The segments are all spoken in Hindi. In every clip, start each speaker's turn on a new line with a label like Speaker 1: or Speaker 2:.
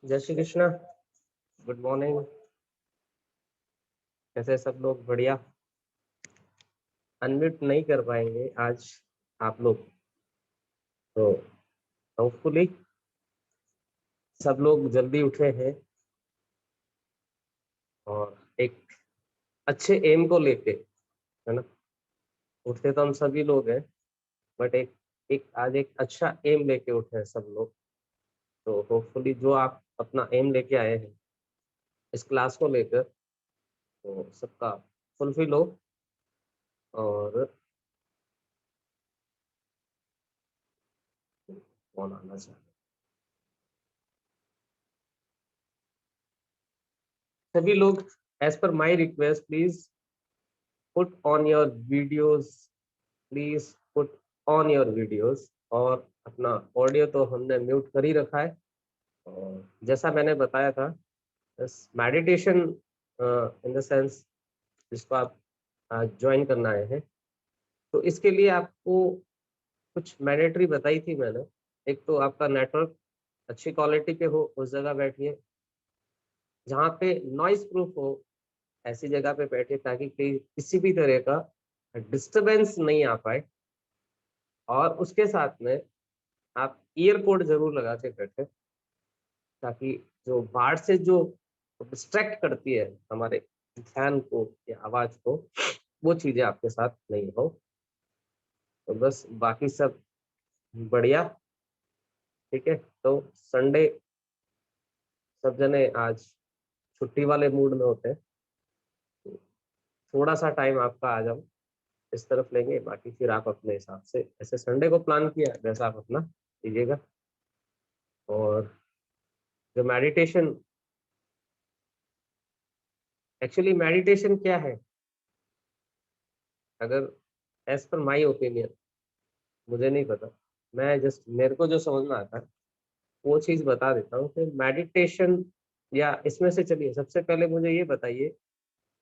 Speaker 1: जय श्री कृष्णा। Good morning. कैसे सब लोग? बढ़िया। अनम्यूट नहीं कर पाएंगे आज आप लोग, तो होपफुली सब लोग जल्दी उठे हैं और एक अच्छे एम को लेके, है ना। उठते तो हम सभी लोग हैं, बट एक एक आज एक अच्छा एम लेके उठे हैं सब लोग। तो होपफुली जो आप अपना एम लेके आए हैं इस क्लास को लेकर, तो सबका फुलफिल हो। और कौन आना चाहिए? सभी लोग, as per my request, please put on your videos. Please put on your videos. और अपना ऑडियो तो हमने म्यूट कर ही रखा है। और जैसा मैंने बताया था, मेडिटेशन इन द सेंस जिसको आप ज्वाइन करना आए हैं, तो इसके लिए आपको कुछ मैंडेटरी बताई थी मैंने। एक तो आपका नेटवर्क अच्छी क्वालिटी पे हो, उस जगह बैठिए जहाँ पे नॉइस प्रूफ हो। ऐसी जगह पे बैठिए ताकि किसी भी तरह का डिस्टरबेंस नहीं आ पाए। और उसके साथ में आप ईयरपोर्ट जरूर लगा के बैठे, ताकि जो बाहर से जो डिस्ट्रैक्ट करती है हमारे ध्यान को या आवाज को, वो चीजें आपके साथ नहीं हो। तो बस बाकी सब बढ़िया। ठीक है, तो संडे सब जने आज छुट्टी वाले मूड में होते हैं, तो थोड़ा सा टाइम आपका आज हम इस तरफ लेंगे। बाकी फिर आप अपने हिसाब से, ऐसे संडे को प्लान किया वैसा आप अपना कीजिएगा। और जो मेडिटेशन, एक्चुअली मेडिटेशन क्या है? अगर एज पर माई ओपिनियन, मुझे नहीं पता, मैं जस्ट मेरे को जो समझ में आता है वो चीज बता देता हूँ कि मेडिटेशन, या इसमें से चलिए सबसे पहले मुझे ये बताइए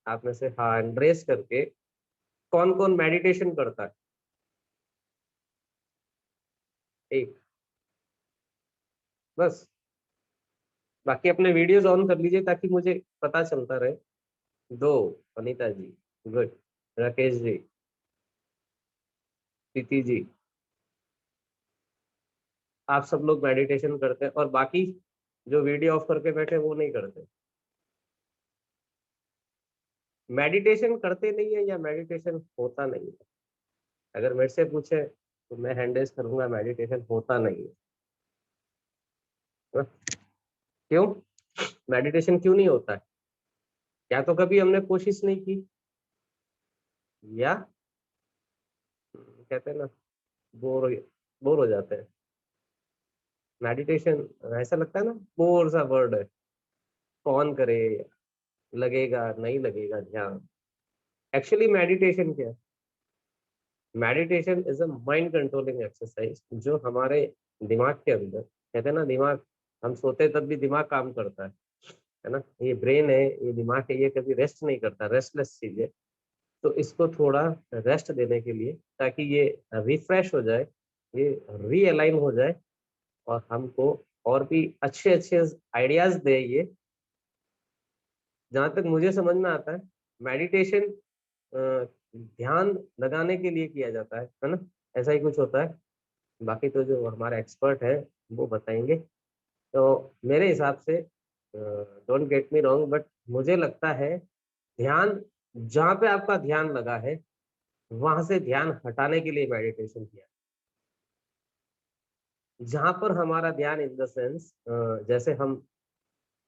Speaker 1: आप में से, हाँ एंड्रेस करके, कौन कौन मेडिटेशन करता है? एक, बस। बाकी अपने वीडियोस ऑन कर लीजिए ताकि मुझे पता चलता रहे। दो, अनीता जी, गुड। राकेश जी, प्रीति जी, आप सब लोग मेडिटेशन करते हैं, और बाकी जो वीडियो ऑफ करके बैठे वो नहीं करते। मेडिटेशन करते नहीं है या मेडिटेशन होता नहीं है? अगर मेरे से पूछे तो मैं हैंडल्स करूंगा, मेडिटेशन होता नहीं है। हाँ? क्यों? मेडिटेशन क्यों नहीं होता है? या तो कभी हमने कोशिश नहीं की, या कहते हैं ना, बोर बोर हो जाते हैं। मेडिटेशन ऐसा लगता है ना, बोर सा वर्ड है। कौन करे, लगेगा नहीं लगेगा ध्यान। एक्चुअली मेडिटेशन क्या है? Meditation is a mind controlling exercise जो हमारे दिमाग के अंदर, कहते हैं ना, दिमाग, हम सोते तब भी दिमाग काम करता है ना। ये ब्रेन है, ये दिमाग है, ये कभी रेस्ट नहीं करता, रेस्टलेस चीज है। तो इसको थोड़ा रेस्ट देने के लिए, ताकि ये रिफ्रेश हो जाए, ये रीअलाइन हो जाए, और हमको और भी अच्छे अच्छे आइडियाज दे ये। जहाँ तक मुझे समझ में आता है, मेडिटेशन ध्यान लगाने के लिए किया जाता है ना। ऐसा ही कुछ होता है। बाकी तो जो हमारा एक्सपर्ट है वो बताएंगे। तो मेरे हिसाब से, don't get me wrong, but मुझे लगता है ध्यान, जहाँ पे आपका ध्यान लगा है वहां से ध्यान हटाने के लिए मेडिटेशन किया। जहाँ पर हमारा ध्यान इन द सेंस, जैसे हम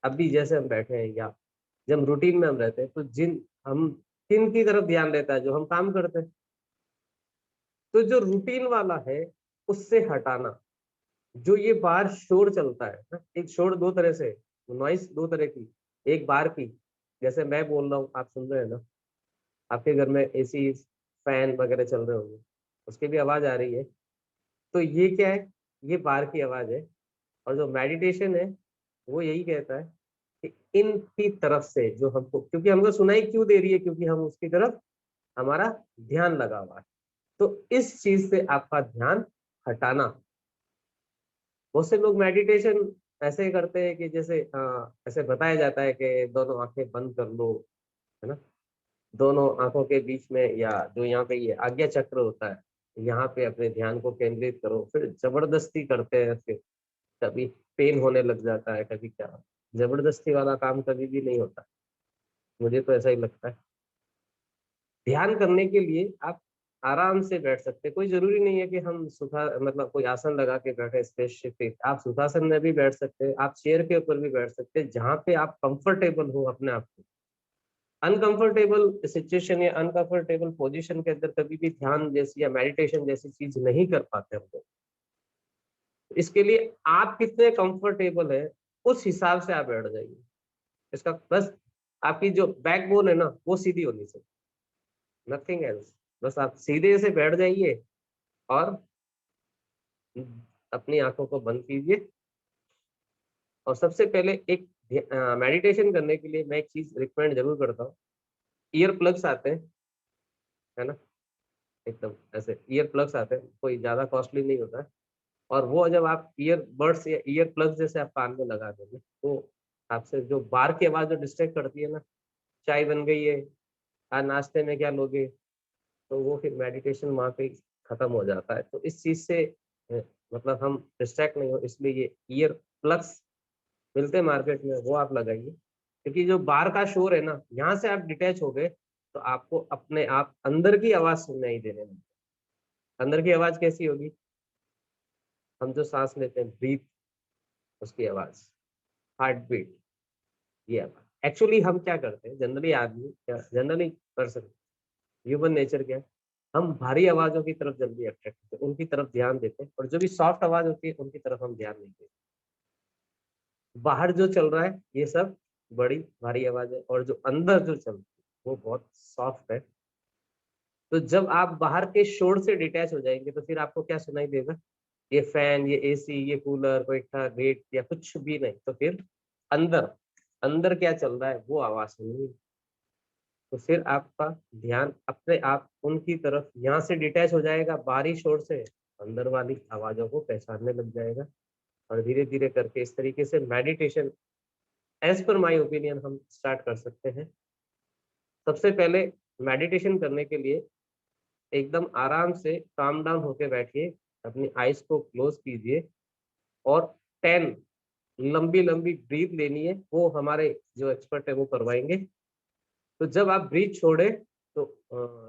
Speaker 1: अभी जैसे हम बैठे हैं, या जब रूटीन में हम रहते हैं, तो जिन हम किन की तरफ ध्यान रहता है? जो हम काम करते हैं। तो जो रूटीन वाला है उससे हटाना। जो ये बाहर शोर चलता है ना, एक शोर दो तरह से, नॉइस दो तरह की। एक बाहर की, जैसे मैं बोल रहा हूँ आप सुन रहे हैं ना, आपके घर में एसी फैन वगैरह चल रहे होंगे, उसकी भी आवाज आ रही है। तो ये क्या है? ये बाहर की आवाज है। और जो मेडिटेशन है वो यही कहता है कि इनकी तरफ से जो हमको, क्योंकि हमको सुनाई क्यों दे रही है? क्योंकि हम उसकी तरफ, हमारा ध्यान लगा हुआ है। तो इस चीज से आपका ध्यान हटाना। बहुत से लोग मेडिटेशन ऐसे ही करते हैं कि जैसे ऐसे बताया जाता है कि दोनों आंखें बंद कर लो, है ना, दोनों आंखों के बीच में या जो यहाँ पे ये आज्ञा चक्र होता है, यहाँ पे अपने ध्यान को केंद्रित करो। फिर जबरदस्ती करते हैं, फिर कभी पेन होने लग जाता है, कभी क्या। जबरदस्ती वाला काम कभी भी नहीं होता, मुझे तो ऐसा ही लगता है। ध्यान करने के लिए आप आराम से बैठ सकते हैं, कोई जरूरी नहीं है कि हम सुखा मतलब कोई आसन लगा के बैठे स्पेसिफिक। आप सुखासन में भी बैठ सकते हैं, आप चेयर के ऊपर भी बैठ सकते हैं, जहाँ पे आप कंफर्टेबल हो अपने आप को। अनकंफर्टेबल सिचुएशन या अनकंफर्टेबल पोजीशन के अंदर कभी भी ध्यान जैसी या मेडिटेशन जैसी चीज नहीं कर पाते हम लोग। इसके लिए आप कितने कंफर्टेबल है, उस हिसाब से आप बैठ जाइए। इसका बस आपकी जो बैकबोन है ना, वो सीधी होनी चाहिए, नथिंग एल्स। बस आप सीधे से बैठ जाइए और अपनी आंखों को बंद कीजिए। और सबसे पहले एक मेडिटेशन करने के लिए मैं एक चीज रिकमेंड जरूर करता हूँ। ईयर प्लग्स आते हैं, है ना, एकदम ऐसे ईयर प्लग्स आते हैं, कोई ज्यादा कॉस्टली नहीं होता है। और वो जब आप ईयर बड्स या ईयर प्लग्स जैसे आप कान में लगा देंगे, तो आपसे जो बाहर की आवाज जो डिस्ट्रैक्ट करती है ना, चाय बन गई है, आज नाश्ते में क्या लोगे, तो वो फिर मेडिटेशन वहाँ पे खत्म हो जाता है। तो इस चीज से मतलब हम डिस्ट्रैक्ट नहीं हो, इसलिए ये ईयर प्लग्स मिलते हैं मार्केट में, वो आप लगाइए। क्योंकि जो बाहर का शोर है ना, यहाँ से आप डिटैच हो गए तो आपको अपने आप अंदर की आवाज सुनाई देने लगी। अंदर की आवाज कैसी होगी? हम जो सांस लेते हैं, ब्रीथ, उसकी आवाज, हार्ट बीट, ये आवाज। एक्चुअली हम क्या करते हैं जनरली, आदमी क्या जनरली पर्सन, ह्यूमन नेचर क्या है, हम भारी आवाजों की तरफ जल्दी अट्रैक्ट होते हैं, उनकी तरफ ध्यान देते हैं, और जो भी सॉफ्ट आवाज होती है उनकी तरफ हम ध्यान नहीं देते। बाहर जो चल रहा है ये सब बड़ी भारी आवाज है, और जो अंदर जो चल रही है वो बहुत सॉफ्ट है। तो जब आप बाहर के शोर से डिटैच हो जाएंगे तो फिर आपको क्या सुनाई देगा? ये फैन, ये एसी, ये कूलर, कोई गेट या कुछ भी नहीं, तो फिर अंदर अंदर क्या चल रहा है वो आवाज सुनिए। तो फिर आपका ध्यान अपने आप उनकी तरफ यहाँ से डिटैच हो जाएगा, बाहरी शोर से अंदर वाली आवाजों को पहचानने लग जाएगा। और धीरे धीरे करके इस तरीके से meditation, as per my opinion, हम स्टार्ट कर सकते हैं। सबसे पहले मेडिटेशन करने के लिए एकदम आराम से काम डाउन होके बैठिए, अपनी आईज को क्लोज कीजिए, और 10 लंबी लंबी ब्रीथ लेनी है, वो हमारे जो एक्सपर्ट है वो करवाएंगे। तो जब आप ब्रीथ छोड़े तो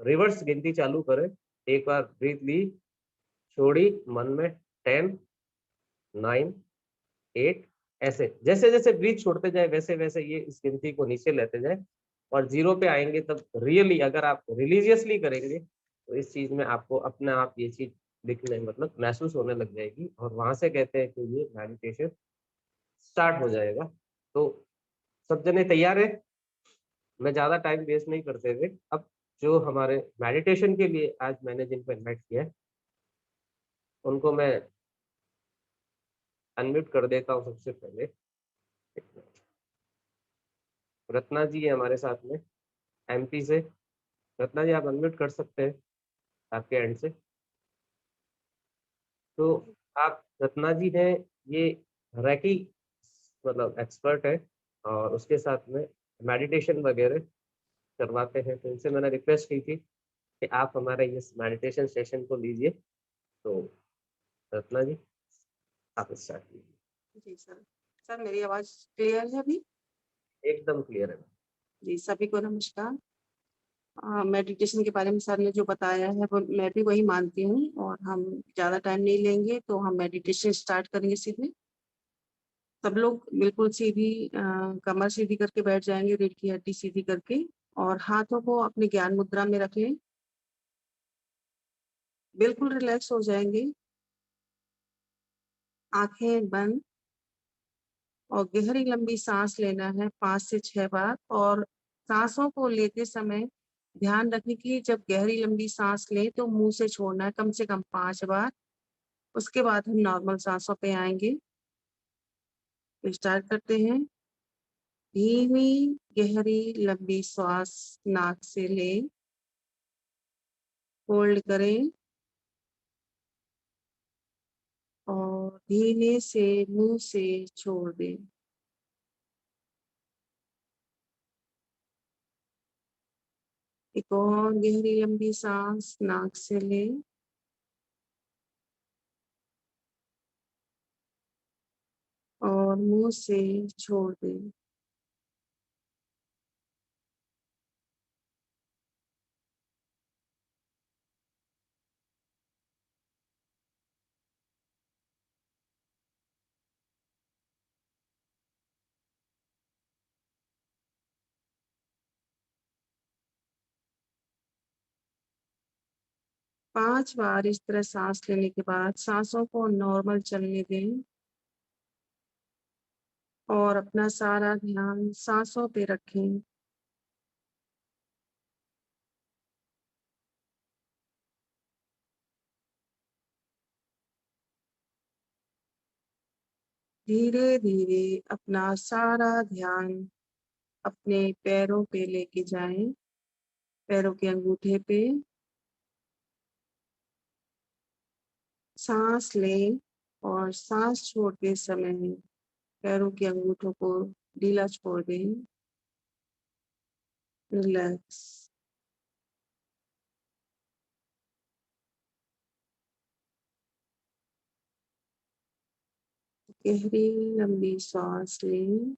Speaker 1: रिवर्स गिनती चालू करें। एक बार ब्रीथ ली, छोड़ी, मन में 10, 9, 8, ऐसे जैसे जैसे ब्रीथ छोड़ते जाए वैसे वैसे ये इस गिनती को नीचे लेते जाए, और जीरो पे आएंगे तब रियली अगर आप रिलीजियसली करेंगे तो इस चीज में आपको अपने आप ये चीज दिखने मतलब महसूस होने लग जाएगी, और वहां से कहते हैं कि ये मेडिटेशन स्टार्ट हो जाएगा। तो सब जने तैयार है? मैं ज्यादा टाइम वेस्ट नहीं करते हुए अब जो हमारे मेडिटेशन के लिए आज मैंने जिनको इनवाइट किया है उनको मैं अनम्यूट कर देता हूँ। सबसे पहले रत्ना जी है हमारे साथ में, एमपी से। रत्ना जी आप अनम्यूट कर सकते हैं आपके एंड से। तो आप रत्ना जी हैं, ये रैकी मतलब एक्सपर्ट है, और उसके साथ में मेडिटेशन वगैरह करवाते हैं। तो इनसे मैंने रिक्वेस्ट की थी कि आप हमारे इस मेडिटेशन सेशन को लीजिए। तो रत्ना जी आप स्टार्ट कीजिए।
Speaker 2: जी सर। सर मेरी आवाज क्लियर है अभी?
Speaker 1: एकदम क्लियर है।
Speaker 2: जी, सभी को नमस्कार। मेडिटेशन के बारे में सर ने जो बताया है वो मैं भी वही मानती हूँ, और हम ज़्यादा टाइम नहीं लेंगे तो हम मेडिटेशन स्टार्ट करेंगे सीधे। सब लोग बिल्कुल सीधी कमर सीधी करके बैठ जाएंगे, रीढ़ की हड्डी सीधी करके, और हाथों को अपनी ज्ञान मुद्रा में रख लें। बिल्कुल रिलैक्स हो जाएंगे, आंखें बंद, और गहरी लंबी सांस लेना है 5 से 6 बार। और सांसों को लेते समय ध्यान रखने की, जब गहरी लंबी सांस लें तो मुंह से छोड़ना है कम से कम 5 बार। उसके बाद हम नॉर्मल सांसों पे आएंगे। तो स्टार्ट करते हैं। धीमी गहरी लंबी श्वास नाक से लें, होल्ड करें, और धीरे से मुंह से छोड़ दें। एक और गहरी लंबी सांस नाक से लें और मुंह से छोड़ दें। पांच बार इस तरह सांस लेने के बाद सांसों को नॉर्मल चलने दें और अपना सारा ध्यान सांसों पे रखें। धीरे धीरे अपना सारा ध्यान अपने पैरों पे लेके जाएं, पैरों के अंगूठे पे सांस लें और सांस छोड़ते समय पैरों के अंगूठों को ढीला छोड़ दें। रिलैक्स। गहरी लंबी सांस लें।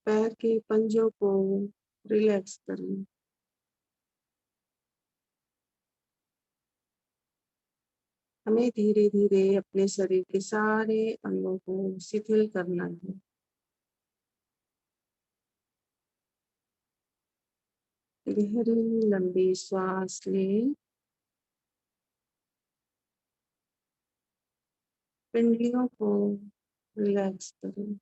Speaker 2: पैर के पंजों को रिलैक्स करें। हमें धीरे धीरे अपने शरीर के सारे अंगों को शिथिल करना है। गहरी लंबी सांस लें। पिंडलियों को रिलैक्स करें।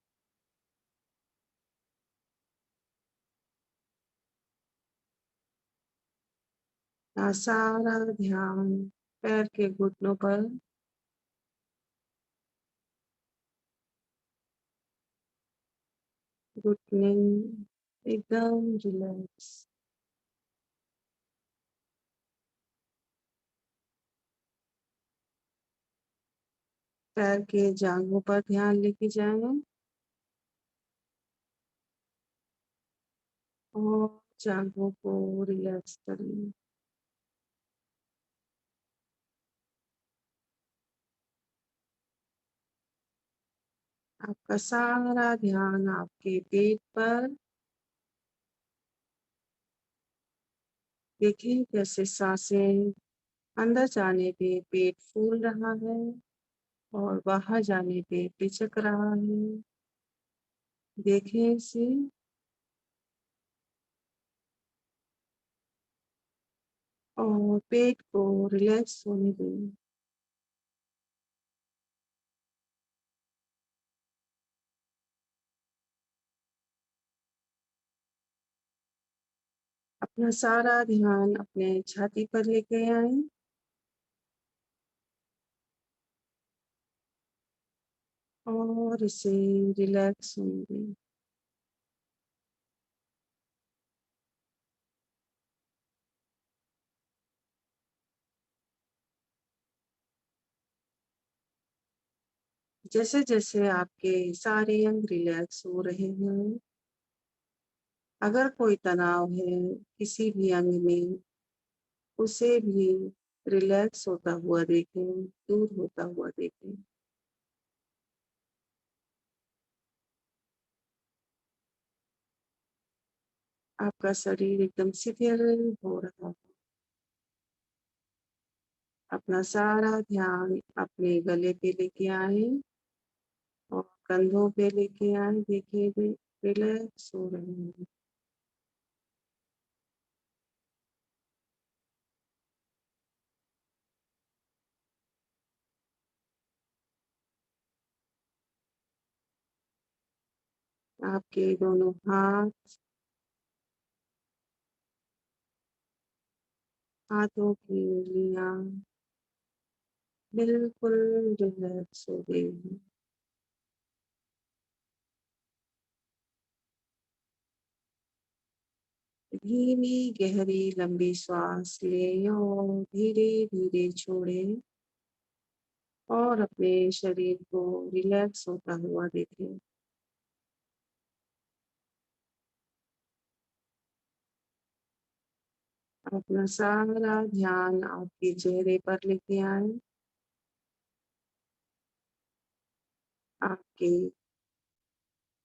Speaker 2: सारा ध्यान पैर के घुटनों पर। घुटने एकदम रिलैक्स। पैर के जांघों पर ध्यान लेके जाएं और जांघों को रिलैक्स करें। आपका सारा ध्यान आपके पेट पर। देखिए कैसे सांसें अंदर जाने पे पेट फूल रहा है और बाहर जाने पे पिचक रहा है। देखें इसे। और पेट को रिलैक्स होने दें। अपना सारा ध्यान अपने छाती पर लेके आए और इसे रिलैक्स होने दें। जैसे जैसे आपके सारे अंग रिलैक्स हो रहे हैं, अगर कोई तनाव है किसी भी अंग में, उसे भी रिलैक्स होता हुआ देखें, दूर होता हुआ देखें। आपका शरीर एकदम शिथिल हो रहा है। अपना सारा ध्यान अपने गले पे लेके आए और कंधों पे लेके आए। देखिए वे रिलैक्स हो रहे हैं। आपके दोनों हाथ, हाथों की उंगलियां बिल्कुल रिलैक्स हो गई हैं। धीमी गहरी लंबी श्वास लें और धीरे धीरे छोड़ें और अपने शरीर को रिलैक्स होता हुआ देखें। अपना सारा ध्यान आपके चेहरे पर लेके आए। आपके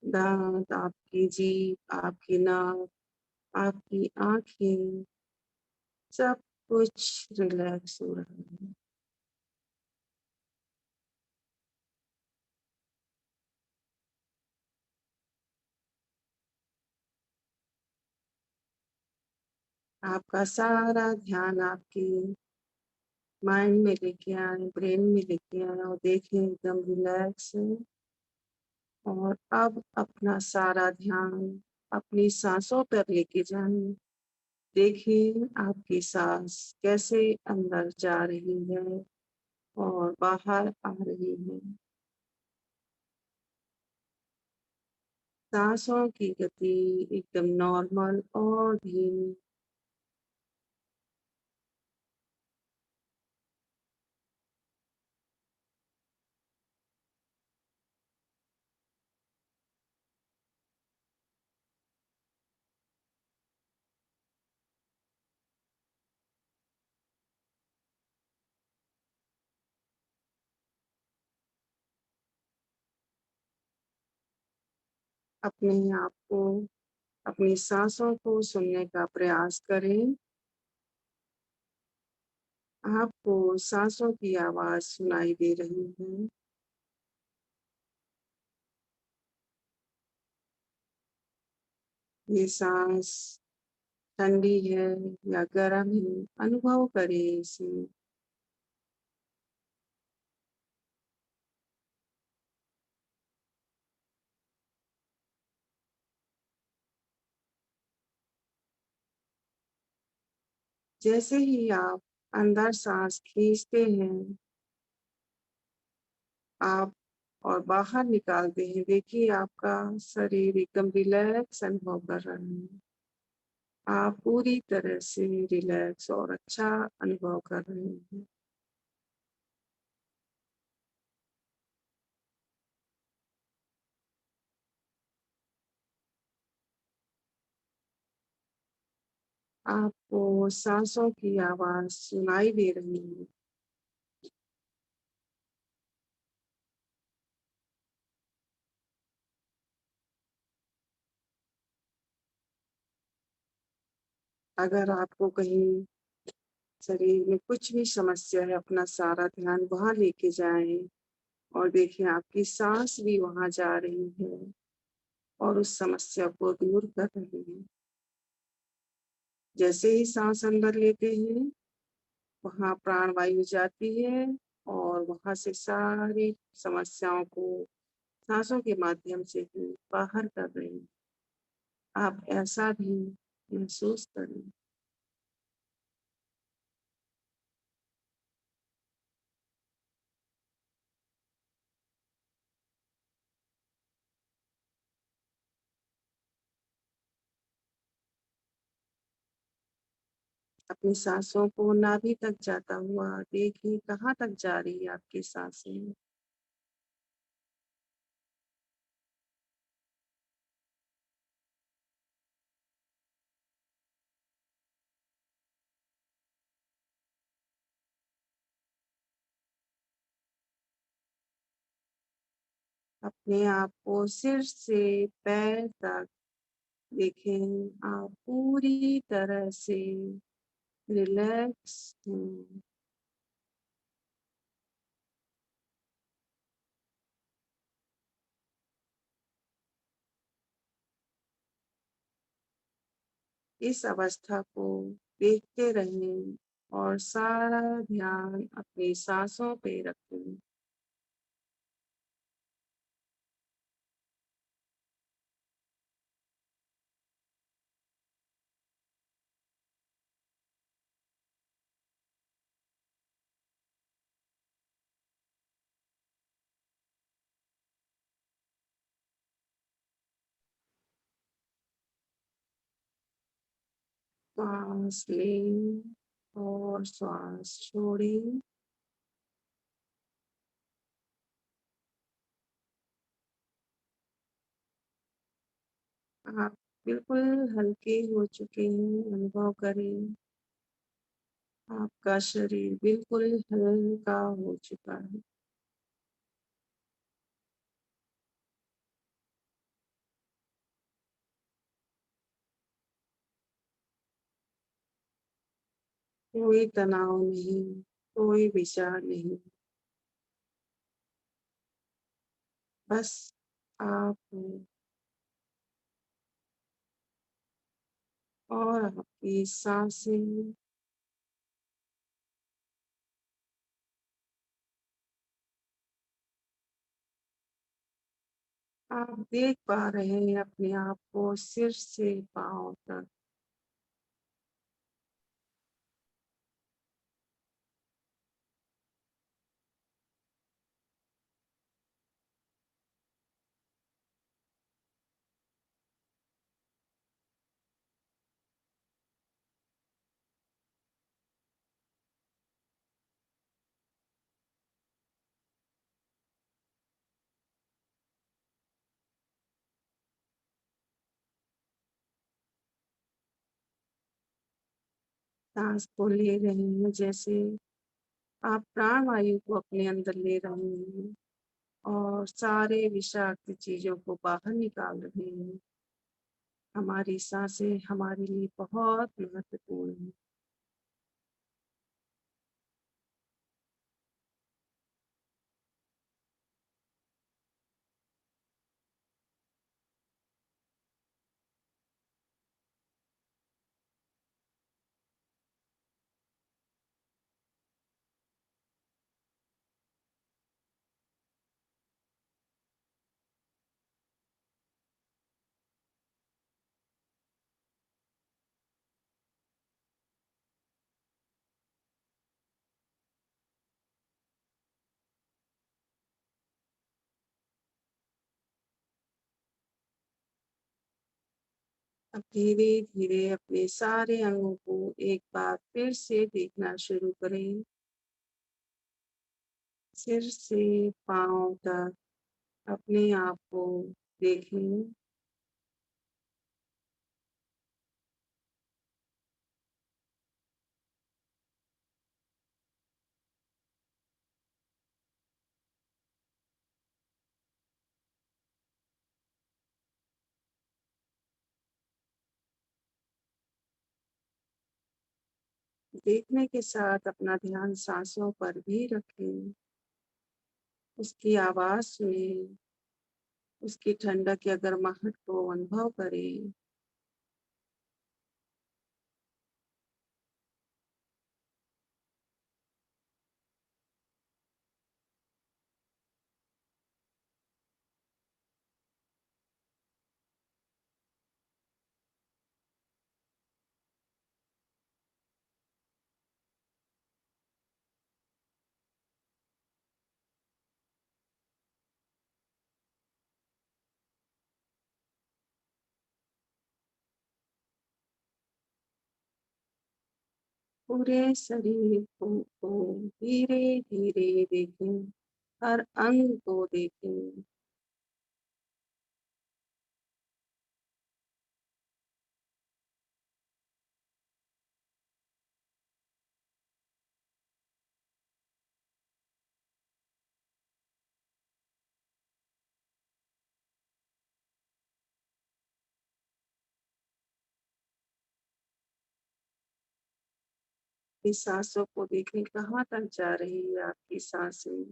Speaker 2: दांत, आपकी जीभ, आपकी नाक, आपकी आंखें, सब कुछ रिलैक्स हो रहा है। आपका सारा ध्यान आपके माइंड में लेके आए, ब्रेन में लेके आए और देखें एकदम रिलैक्स है। और अब अपना सारा ध्यान अपनी सांसों पर लेके जाएं। देखिए आपकी सांस कैसे अंदर जा रही है और बाहर आ रही है। सांसों की गति एकदम नॉर्मल और धीमी। अपने आप को, अपनी सांसों को सुनने का प्रयास करें। आपको सांसों की आवाज सुनाई दे रही है। ये सांस ठंडी है या गर्म है, अनुभव करें इसे। जैसे ही आप अंदर सांस खींचते हैं, आप और बाहर निकालते हैं, देखिए आपका शरीर एकदम रिलैक्स अनुभव कर रहा है। आप पूरी तरह से रिलैक्स और अच्छा अनुभव कर रहे हैं। आपको सांसों की आवाज सुनाई दे रही है। अगर आपको कहीं शरीर में कुछ भी समस्या है, अपना सारा ध्यान वहां लेके जाएं और देखिए आपकी सांस भी वहां जा रही है और उस समस्या को दूर कर रही है। जैसे ही सांस अंदर लेते हैं, वहां प्राणवायु जाती है और वहां से सारी समस्याओं को सांसों के माध्यम से ही बाहर कर रहे हैं। आप ऐसा भी महसूस करें। अपनी सांसों को नाभि तक जाता हुआ देखिए, कहाँ तक जा रही है आपकी सांसें। अपने आप को सिर से पैर तक देखें, आप पूरी तरह से रिलैक्स हैं। इस अवस्था को देखते रहें और सारा ध्यान अपनी सांसों पे रखें। श्वास लें और श्वास छोड़ें। आप बिल्कुल हल्के हो चुके हैं, अनुभव करें। आपका शरीर बिल्कुल हल्का हो चुका है। कोई तनाव नहीं, कोई विचार नहीं, बस आप हो और आपकी सांसें। आप देख पा रहे हैं अपने आप को सिर से पाँव तक। सांस को ले रहे हैं जैसे आप प्राणवायु को अपने अंदर ले रहे हैं और सारे विषाक्त चीजों को बाहर निकाल रहे हैं। हमारी सांसें हमारे लिए बहुत महत्वपूर्ण है। अब धीरे धीरे अपने सारे अंगों को एक बार फिर से देखना शुरू करें। सिर से पाँव तक अपने आप को देखें। देखने के साथ अपना ध्यान सांसों पर भी रखें। उसकी आवाज सुनें, उसकी ठंडक या गर्माहट को अनुभव करें। पूरे शरीर को धीरे धीरे देखें, हर अंग को देखें। इस सांसों को देखें कहाँ तक जा रही है आपकी सांसें।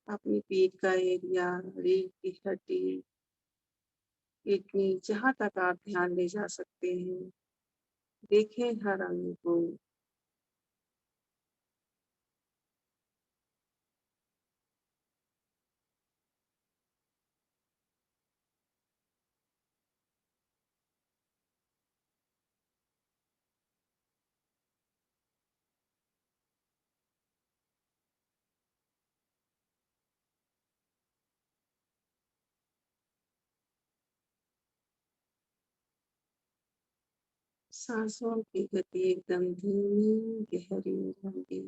Speaker 2: अपनी पीठ का एरिया, रीढ़ की हड्डी, किडनी, जहाँ तक आप ध्यान ले जा सकते हैं, देखें हर अंग को। सांसों की गति एकदम धीमी, गहरी, लंबी।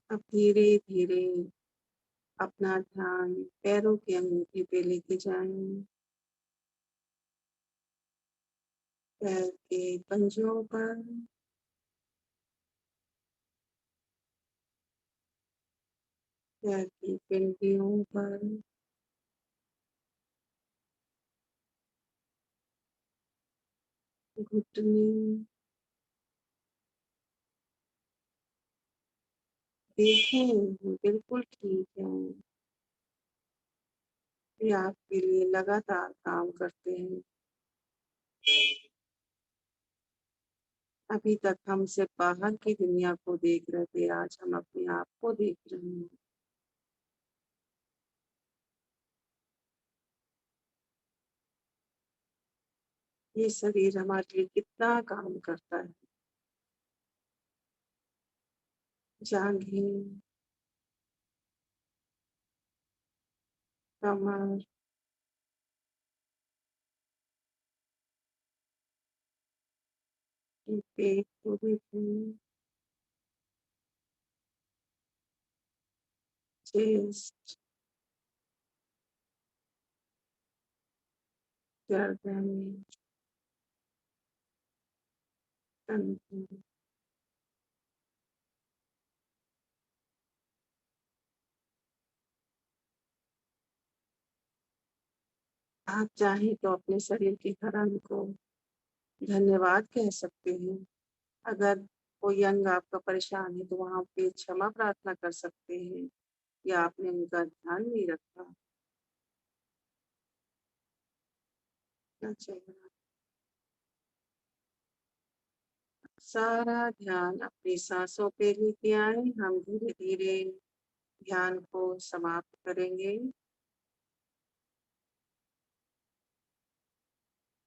Speaker 2: अब धीरे-धीरे अपना ध्यान पैरों के अंगूठे पे लेके जाएं, पैर के पंजों पर, पैर की पिंडियों पर, घुटने। देखें, बिल्कुल ठीक है। ये आपके लिए लगातार काम करते हैं। अभी तक हम सिर्फ बाहर की दुनिया को देख रहे थे, आज हम अपने आप को देख रहे हैं। ये शरीर हमारे लिए कितना काम करता है। जांघें, कमर, पेट को देखें, चेस्ट, गर्दन, कंधे। आप चाहें तो अपने शरीर के हर अंग को धन्यवाद कह सकते हैं। अगर कोई अंग आपका परेशान है तो वहां पे क्षमा प्रार्थना कर सकते हैं या आपने उनका ध्यान नहीं रखा। क्या चाहिए? सारा ध्यान अपनी सांसों पे लेके आए। हम धीरे धीरे ध्यान को समाप्त करेंगे।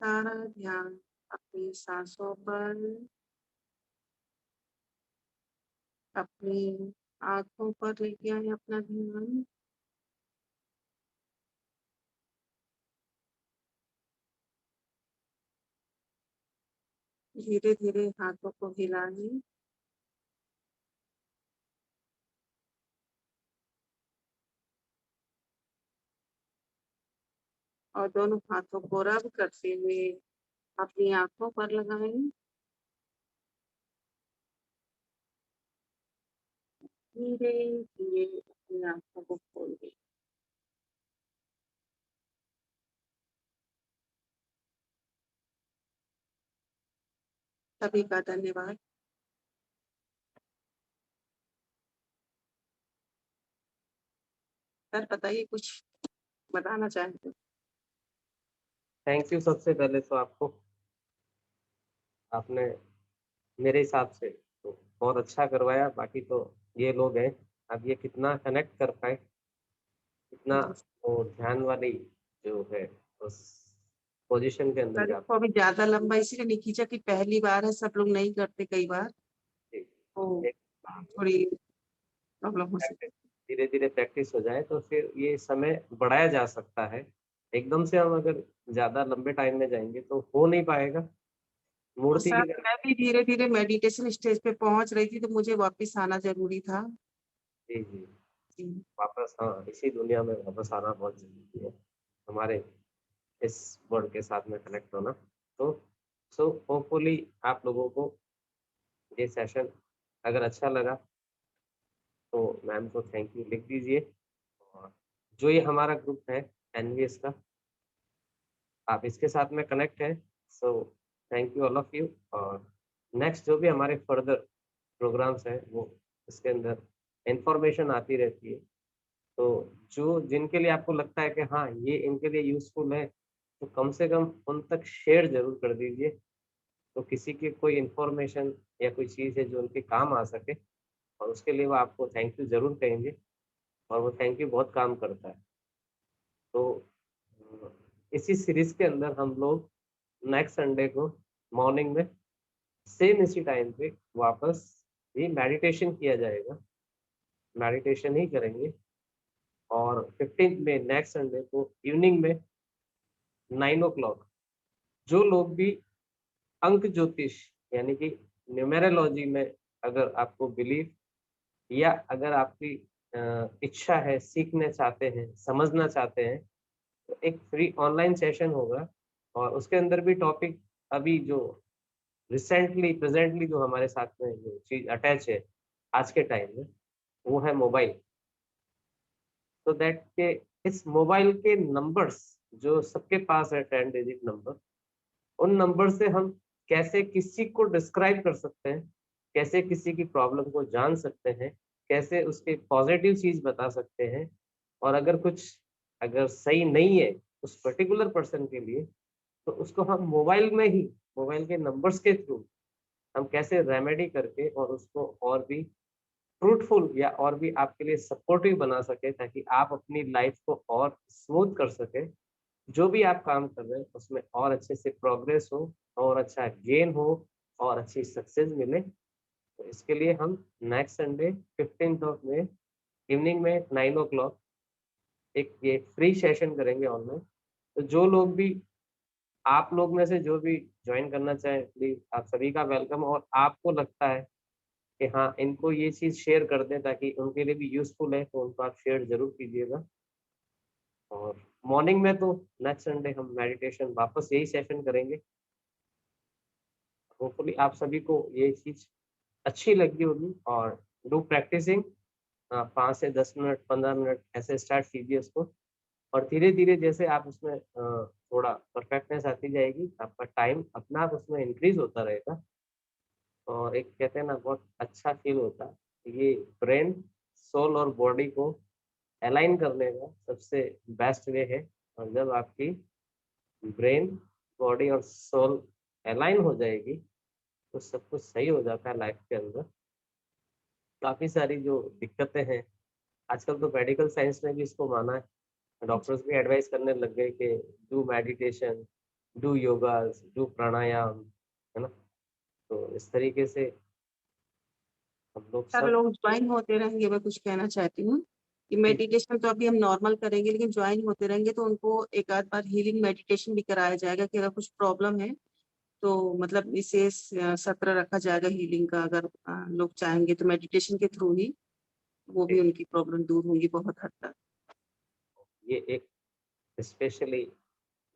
Speaker 2: सारा ध्यान अपनी सांसों पर, अपनी आंखों पर लेके आए अपना ध्यान। धीरे धीरे हाथों को हिलाएं और दोनों हाथों को रब करते हुए अपनी आंखों पर लगाएं। धीरे धीरे अपनी आंखों को खोल दें। सभी का धन्यवाद। सर बताइए, कुछ बताना चाहें तो?
Speaker 1: थैंक यू सबसे पहले तो आपको, आपने मेरे हिसाब से तो बहुत अच्छा करवाया। बाकी तो ये लोग हैं, अब ये कितना कनेक्ट कर पाए, कितना वो ध्यान वाली जो है उस पोजीशन के अंदर
Speaker 2: सर
Speaker 1: जा
Speaker 2: इसको अभी ज्यादा लंबा इसलिए नहीं खींचा कि पहली बार है, सब लोग नहीं करते कई बार,
Speaker 1: पाए।
Speaker 2: तो
Speaker 1: एक
Speaker 2: थोड़ी प्रॉब्लम हो सकती
Speaker 1: धीरे धीरे प्रैक्टिस हो जाए तो फिर ये समय बढ़ाया जा सकता है। एकदम से हम अगर ज्यादा लंबे टाइम में जाएंगे तो हो नहीं पाएगा।
Speaker 2: है।
Speaker 1: मूर्ति
Speaker 2: सर
Speaker 1: की तरह।
Speaker 2: मैं भी धीरे धीरे मेडिटेशन स्टेज पे पहुंच रही थी तो मुझे वापस आना जरूरी था।
Speaker 1: जी जी।
Speaker 2: जी।
Speaker 1: वापस, हाँ, इसी दुनिया में वापस आना बहुत जरूरी है, हमारे इस वर्ल्ड के साथ में कनेक्ट होना। तो सो होपफुली आप लोगों को ये सेशन अगर अच्छा लगा तो मैम को थैंक यू लिख दीजिए। और जो ये हमारा ग्रुप है एनवीएस का, आप इसके साथ में कनेक्ट है। So thank you all of you. और नेक्स्ट जो भी हमारे फर्दर प्रोग्राम्स हैं वो इसके अंदर इंफॉर्मेशन आती रहती है। तो जो जिनके लिए आपको लगता है कि हाँ ये इनके लिए यूजफुल है, तो कम से कम उन तक शेयर जरूर कर दीजिए। तो किसी की कोई इंफॉर्मेशन या कोई चीज़ है जो उनके काम आ सके, और उसके लिए वो आपको थैंक यू ज़रूर कहेंगे, और वो थैंक यू बहुत काम करता है। तो इसी सीरीज़ के अंदर हम लोग नेक्स्ट संडे को मॉर्निंग में सेम इसी टाइम पे वापस ये मेडिटेशन किया जाएगा, मेडिटेशन ही करेंगे। और 15th में नेक्स्ट संडे को इवनिंग में 9 जो लोग भी अंक ज्योतिष यानी कि न्यूमेरोलॉजी में अगर आपको बिलीव या अगर आपकी इच्छा है, सीखना चाहते हैं, समझना चाहते हैं, तो एक फ्री ऑनलाइन सेशन होगा, और उसके अंदर भी टॉपिक अभी जो रिसेंटली प्रेजेंटली जो हमारे साथ में जो चीज़ अटैच है आज के टाइम में, वो है मोबाइल। सो दैट के इस मोबाइल के नंबर्स जो सबके पास है 10 डिजिट नंबर, उन नंबर से हम कैसे किसी को डिस्क्राइब कर सकते हैं, कैसे किसी की प्रॉब्लम को जान सकते हैं, कैसे उसके पॉजिटिव चीज़ बता सकते हैं, और अगर कुछ अगर सही नहीं है उस पर्टिकुलर पर्सन के लिए, तो उसको हम मोबाइल में ही, मोबाइल के नंबर्स के थ्रू हम कैसे रेमेडी करके और उसको और भी फ्रूटफुल या और भी आपके लिए सपोर्टिव बना सके, ताकि आप अपनी लाइफ को और स्मूथ कर सके। जो भी आप काम कर रहे हैं उसमें और अच्छे से प्रोग्रेस हो, और अच्छा गेन हो, और अच्छी सक्सेस मिले। तो इसके लिए हम next Sunday 15th of May evening में 9 एक ये फ्री सेशन करेंगे ऑनलाइन। तो जो लोग भी, आप लोग में से जो भी ज्वाइन करना चाहें, प्लीज आप सभी का वेलकम, और आपको लगता है कि हाँ इनको ये चीज़ शेयर कर दें ताकि उनके लिए भी यूज़फुल है, तो उनको आप शेयर ज़रूर कीजिएगा। और मॉर्निंग में तो नेक्स्ट संडे हम मेडिटेशन वापस यही सेशन करेंगे। होपफुली आप सभी को ये चीज़ अच्छी लगी होगी, और डू प्रैक्टिसिंग 5 से 10 मिनट, 15 मिनट ऐसे स्टार्ट कीजिए उसको, और धीरे-धीरे जैसे आप उसमें थोड़ा परफेक्टनेस आती जाएगी, आपका टाइम अपना आप उसमें इंक्रीज़ होता रहेगा, और एक कहते हैं ना बहुत अच्छा फ़ील होता है। ये ब्रेन, सोल और बॉडी को अलाइन करने का सबसे बेस्ट वे है, और जब आपकी ब्रेन, बॉडी और सोल अलाइन हो जाएगी, तो सब कुछ सही हो जाता है लाइफ के अंदर। काफ़ी सारी जो दिक्कतें हैं, आजकल तो मेडिकल साइंस ने भी इसको माना है। डॉक्टर्स भी एडवाइस करने लग गए कि do meditation, do yogas, do प्राणायाम, है ना? तो इस तरीके से हम लोग
Speaker 2: सर
Speaker 1: सब
Speaker 2: लोग ज्वाइन होते रहेंगे, मैं कुछ कहना चाहती हूँ कि
Speaker 1: जी,
Speaker 2: मेडिटेशन तो अभी हम नॉर्मल करेंगे, लेकिन ज्वाइन होते रहेंगे तो उनको एक आध बार हीलिंग मेडिटेशन भी कराया जाएगा कि अगर कुछ प्रॉब्लम है तो मतलब विशेष सत्र रखा जाएगा हीलिंग का, अगर लोग चाहेंगे तो मेडिटेशन के थ्रू ही वो भी
Speaker 1: जी,
Speaker 2: उनकी प्रॉब्लम दूर होंगी बहुत हद तक।
Speaker 1: ये एक स्पेशली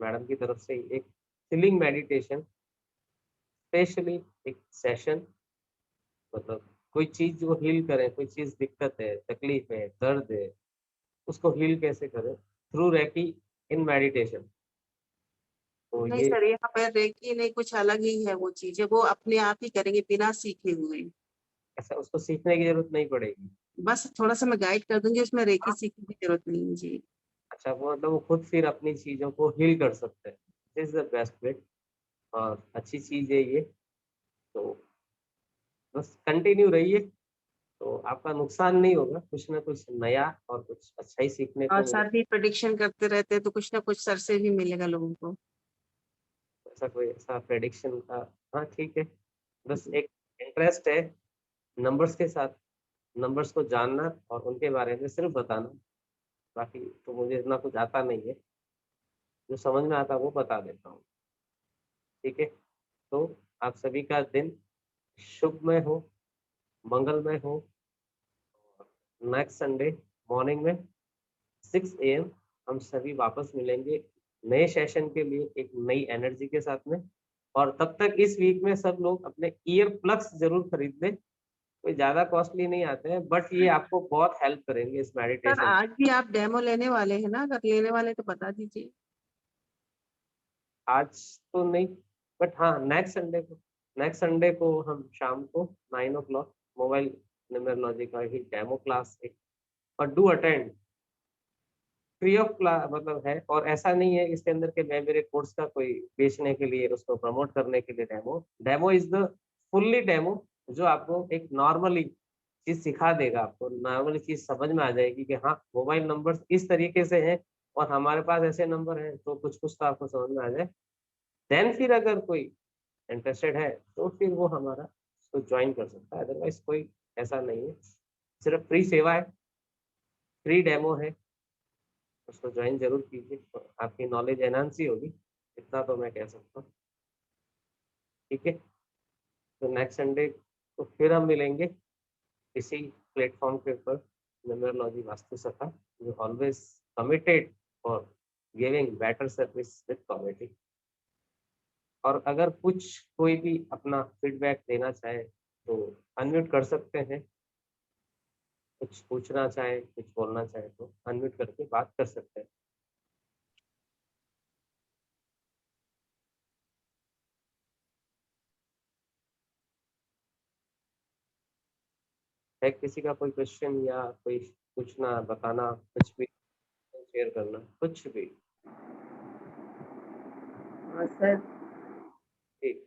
Speaker 1: मैडम की तरफ से एक हीलिंग मेडिटेशन, स्पेशली एक सेशन, मतलब कोई चीज़ जो हील करें, कोई चीज़ दिक्कत है, तकलीफ है, दर्द है, उसको हील कैसे करें थ्रू रेकी इन मेडिटेशन। तो
Speaker 2: नहीं
Speaker 1: ये
Speaker 2: सर, यहाँ पे रेकी नहीं, कुछ अलग ही है वो चीजें, वो अपने आप ही करेंगे बिना सीखे हुए।
Speaker 1: ऐसा उसको सीखने की ज़रूरत नहीं पड़ेगी।
Speaker 2: बस थोड़ा सा मैं गाइड कर दूंगी, उसमें रेकी सीखने की जरूरत नहीं है जी।
Speaker 1: अच्छा, वो मतलब वो खुद फिर अपनी चीज़ों को हील कर सकते हैं। This is the best way, और अच्छी चीज़ है ये। तो बस कंटिन्यू रहिए, तो आपका नुकसान नहीं होगा, कुछ ना कुछ नया और कुछ अच्छा ही सीखने
Speaker 2: और
Speaker 1: को मिले।
Speaker 2: साथ ही प्रेडिक्शन करते रहते हैं तो कुछ ना कुछ सर से भी मिलेगा लोगों को।
Speaker 1: ऐसा कोई ऐसा प्रेडिक्शन का, हाँ ठीक है, बस एक इंटरेस्ट है नंबर्स के साथ, नंबर्स को जानना और उनके बारे में सिर्फ़ बताना। बाकी तो मुझे इतना कुछ आता नहीं है, जो समझ में आता है वो बता देता हूँ, ठीक है? तो आप सभी का दिन शुभमय हो, मंगलमय हो। नेक्स्ट संडे मॉर्निंग में 6 AM हम सभी वापस मिलेंगे नए सेशन के लिए एक नई एनर्जी के साथ में। और तब तक इस वीक में सब लोग अपने ईयर प्लग्स ज़रूर खरीद लें। कोई ज़्यादा कॉस्टली नहीं आते हैं, बट ये आपको बहुत हेल्प करेंगे इस
Speaker 2: सर
Speaker 1: मेडिटेशन।
Speaker 2: आज भी आप डेमो लेने वाले हैं ना? अगर लेने वाले तो बता दीजिए।
Speaker 1: आज तो नहीं, बट हाँ नेक्स्ट संडे को हम शाम को 9 मोबाइल न्यूमेरोलॉजी का ही डेमो क्लास एक, और do attend. Free of class मतलब है, और ऐसा नहीं है इसके अंदर कि मैं मेरे कोर्स का कोई बेचने के लिए, उसको प्रमोट करने के लिए demo is the fully demo, जो आपको एक नॉर्मली चीज सिखा देगा, आपको नॉर्मली चीज समझ में आ जाएगी कि हाँ मोबाइल नंबर इस तरीके से हैं और हमारे पास ऐसे नंबर हैं, तो कुछ कुछ तो आपको समझ में आ जाए। देन फिर अगर कोई इंटरेस्टेड है तो फिर वो हमारा उसको ज्वाइन कर सकता है, अदरवाइज कोई ऐसा नहीं है, सिर्फ फ्री सेवा है, फ्री डेमो है, उसको ज्वाइन जरूर कीजिए, तो आपकी नॉलेज एनहांस ही होगी, इतना तो मैं कह सकता हूँ। ठीक है, तो नेक्स्ट संडे को फिर हम मिलेंगे इसी प्लेटफॉर्म के ऊपर, न्यूमरोलॉजी वास्तु सखा, जो always committed for giving better service with quality. और अगर कुछ कोई भी अपना फीडबैक देना चाहे तो अनम्यूट कर सकते हैं, कुछ पूछना चाहे, कुछ बोलना चाहे तो अनम्यूट करके बात कर सकते हैं। है किसी का कोई क्वेश्चन या कोई पूछना, बताना, कुछ भी शेयर करना, कुछ भी?
Speaker 3: हाँ सर,
Speaker 1: ठीक,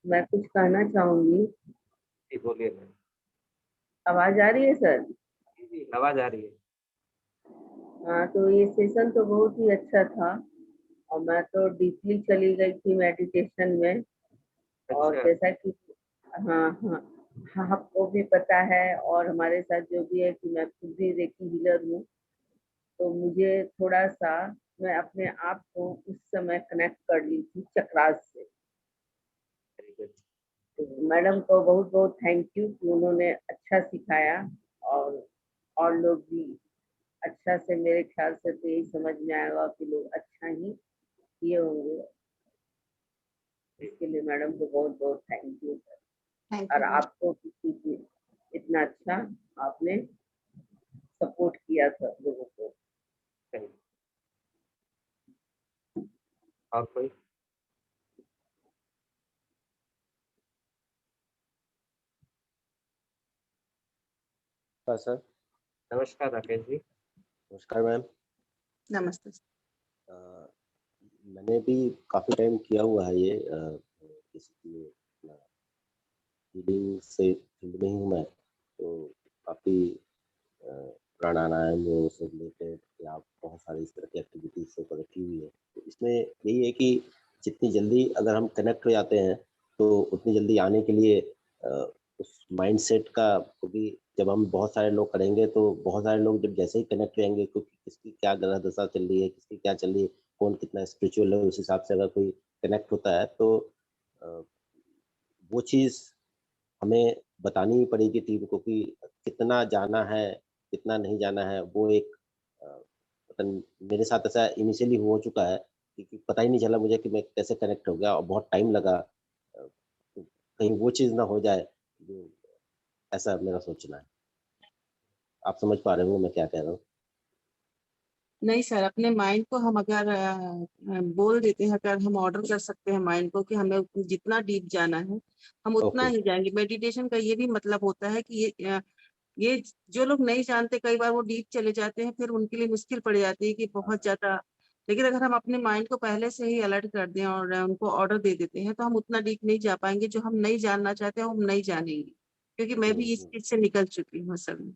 Speaker 3: मैं कुछ कहना चाहूंगी।
Speaker 1: जी बोलिए मैम।
Speaker 3: आवाज आ रही है सर?
Speaker 1: जी जी, आवाज आ रही है।
Speaker 3: हाँ, तो ये सेशन तो बहुत ही अच्छा था और मैं तो डीपली चली गई थी मेडिटेशन में। और
Speaker 1: अच्छा,
Speaker 3: जैसा कि हाँ हाँ हाँ, आपको भी पता है और हमारे साथ जो भी है कि मैं खुद भी रेकी हीलर हूँ, तो मुझे थोड़ा सा, मैं अपने आप को उस समय कनेक्ट कर ली थी चक्रास से।
Speaker 1: Very good.
Speaker 3: तो मैडम को बहुत बहुत थैंक यू कि उन्होंने अच्छा सिखाया। और लोग भी अच्छा से, मेरे ख्याल से तो यही समझ में आएगा कि लोग अच्छा ही किए होंगे। इसके लिए मैडम को बहुत बहुत थैंक यू सर।
Speaker 2: थैंक
Speaker 3: और
Speaker 2: यू।
Speaker 3: आपको किसी इतना अच्छा आपने सपोर्ट किया था लोगों को।
Speaker 1: Thank you. और कोई?
Speaker 4: हाँ सर।
Speaker 1: नमस्कार राकेश जी।
Speaker 4: नमस्कार मैम।
Speaker 2: नमस्ते।
Speaker 4: मैंने भी काफ़ी टाइम किया हुआ है ये, किसी हीलिंग से फील्ड में ही हूँ मैं, तो काफ़ी प्राणायाम से रिलेटेड या बहुत सारी इस तरह की एक्टिविटीज से रखी हुई है। तो इसमें यही है कि जितनी जल्दी अगर हम कनेक्ट हो जाते हैं तो उतनी जल्दी आने के लिए उस माइंडसेट का को भी, जब हम बहुत सारे लोग करेंगे तो बहुत सारे लोग जब जैसे ही कनेक्ट रहेंगे, क्योंकि किसकी क्या ग्रह दशा चल रही है, किसकी क्या चल रही है, कौन कितना स्पिरिचुअल है, उस हिसाब से अगर कोई कनेक्ट होता है तो अ, वो चीज़ हमें बतानी ही पड़ेगी टीम को कि कितना जाना है, कितना नहीं जाना है। वो एक मतलब मेरे साथ ऐसा इनिशियली हो चुका है कि पता ही नहीं चला मुझे कि मैं कैसे कनेक्ट हो गया और बहुत टाइम लगा। कहीं वो चीज़ ना हो जाए, जो ऐसा मेरा सोचना है। आप समझ पा रहे हो मैं क्या कह रहा हूँ?
Speaker 2: नहीं सर, अपने माइंड को हम अगर बोल देते हैं, अगर हम ऑर्डर कर सकते हैं माइंड को कि हमें जितना डीप जाना है हम उतना
Speaker 4: ओके।
Speaker 2: ही जाएंगे। मेडिटेशन का ये भी मतलब होता है कि ये जो लोग नहीं जानते, कई बार वो डीप चले जाते हैं, फिर उनके लिए मुश्किल पड़ जाती है कि बहुत ज्यादा। लेकिन अगर हम अपने माइंड को पहले से ही अलर्ट कर दें और उनको ऑर्डर दे देते हैं तो हम उतना डीप नहीं जा पाएंगे। जो हम नहीं जानना चाहते हम नहीं जानेंगे, क्योंकि मैं भी इस
Speaker 4: हुँ।
Speaker 2: चीज से निकल चुकी हूँ असल में।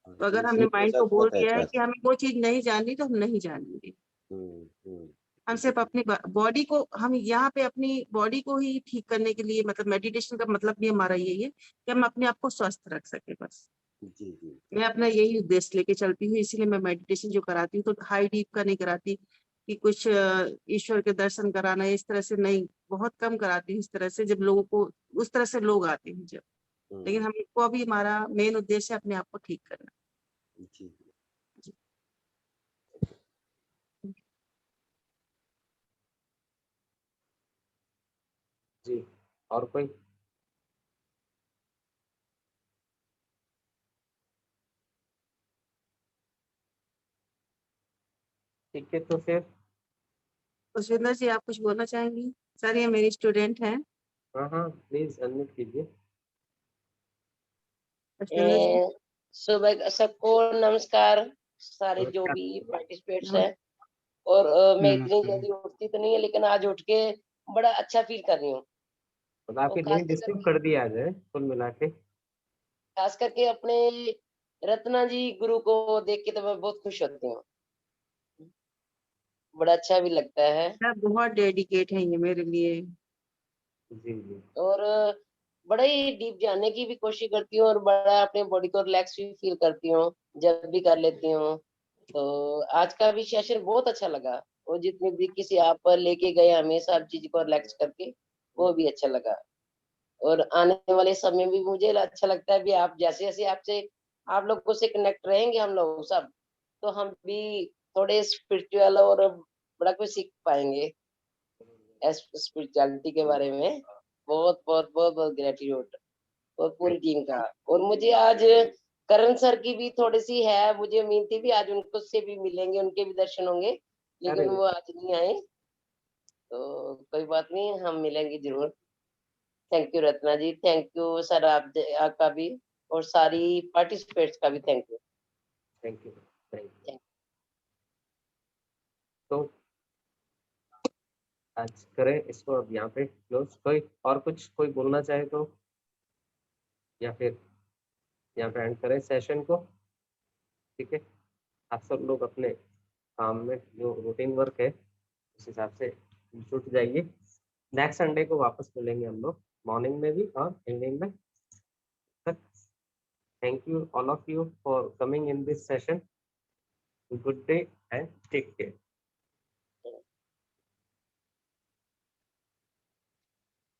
Speaker 2: तो
Speaker 4: ये
Speaker 2: अगर हमने
Speaker 4: इसमें
Speaker 2: माइंड
Speaker 4: ऐसा
Speaker 2: को बोल
Speaker 4: होता है
Speaker 2: दिया है
Speaker 4: अच्छा।
Speaker 2: कि हमें वो चीज नहीं जाननी तो हम नहीं जानेंगे।
Speaker 4: हुँ।
Speaker 2: हम सिर्फ अपनी बॉडी को, हम यहाँ पे अपनी बॉडी को ही ठीक करने के लिए, मतलब मेडिटेशन का मतलब भी हमारा यही है कि हम अपने आप को स्वस्थ रख सके बस।
Speaker 4: जी।
Speaker 2: मैं अपना यही उद्देश्य लेके चलती हूँ, इसीलिए मैं मेडिटेशन जो कराती हूँ तो हाई डीप का नहीं कराती कि कुछ ईश्वर के दर्शन कराना, इस तरह से नहीं, बहुत कम कराती हूँ इस तरह से, जब लोगों को उस तरह से लोग आते हैं जब। लेकिन
Speaker 4: हुँ।
Speaker 2: हमको अभी हमारा मेन उद्देश्य है अपने आप को ठीक करना।
Speaker 4: जी।
Speaker 2: जी।
Speaker 1: जी, और कोई? ठीक है, तो फिर
Speaker 2: पुष्पेंद्र जी, आप कुछ बोलना चाहेंगी? सर, ये मेरी स्टूडेंट हैं।
Speaker 1: हाँ प्लीज अनम्यूट कीजिए।
Speaker 2: पुष्पेंद्र जी।
Speaker 5: सुबह सबको नमस्कार। सारे
Speaker 1: और
Speaker 5: जो
Speaker 1: क्या-
Speaker 5: भी पार्टिसिपेट्स
Speaker 2: नमस्ते।
Speaker 5: हैं। और मैं इतनी जल्दी उठती तो नहीं है, लेकिन आज उठ के बड़ा अच्छा फील कर रही हूँ।
Speaker 1: तो काफी
Speaker 5: और खास
Speaker 1: नहीं डिस्टर्ब
Speaker 5: करके
Speaker 1: कर दिया आज है कुल मिला के।
Speaker 5: खास करके अपने रत्ना जी गुरु को देख के तो मैं बहुत खुश होती हूँ। बड़ा अच्छा भी लगता है।
Speaker 2: मैं बहुत डेडिकेट है ये मेरे लिए।
Speaker 1: जी जी
Speaker 5: और बड़ा ही डीप जानने की भी कोशिश करती हूँ, और बड़ा अपने बॉडी को रिलैक्स भी फील करती हूँ जब भी कर लेती हूँ। तो आज का भी सेशन बहुत अच्छा लगा, और जितने भी किसी आप पर लेके गए हमें सब चीज को रिलैक्स करके, वो भी अच्छा लगा। और आने वाले समय भी मुझे अच्छा लगता है भी आप जैसे जैसे आपसे आप लोगों से कनेक्ट रहेंगे हम लोग सब, तो हम भी थोड़े स्पिरिचुअल और बड़ा कुछ सीख पाएंगे स्पिरिचुअलिटी के बारे में। बहुत बहुत बहुत बहुत ग्रेटिट्यूड और पूरी टीम का। और मुझे आज करण सर की भी थोड़ी सी है, मुझे उम्मीद थी भी आज उनको से भी मिलेंगे, उनके भी दर्शन होंगे,
Speaker 1: अरे
Speaker 5: लेकिन वो आज नहीं आए। तो कोई बात नहीं, हम मिलेंगे जरूर। Thank you Ratna ji, thank you sir आपका भी, और सारी पार्टिसिपेट्स का भी thank you.
Speaker 1: Thank you thank you. तो आज करें इसको अब यहाँ पे क्लोज। कोई और कुछ कोई बोलना चाहे तो, या फिर यहाँ पे एंड करें सेशन को। ठीक है, आप सब लोग अपने काम में जो रूटीन वर्क है उस हिसाब से जुट जाइए। नेक्स्ट संडे को वापस मिलेंगे हम लोग, मॉर्निंग में भी और इवनिंग में। Thank you all of you for coming in this session. Good day and take care.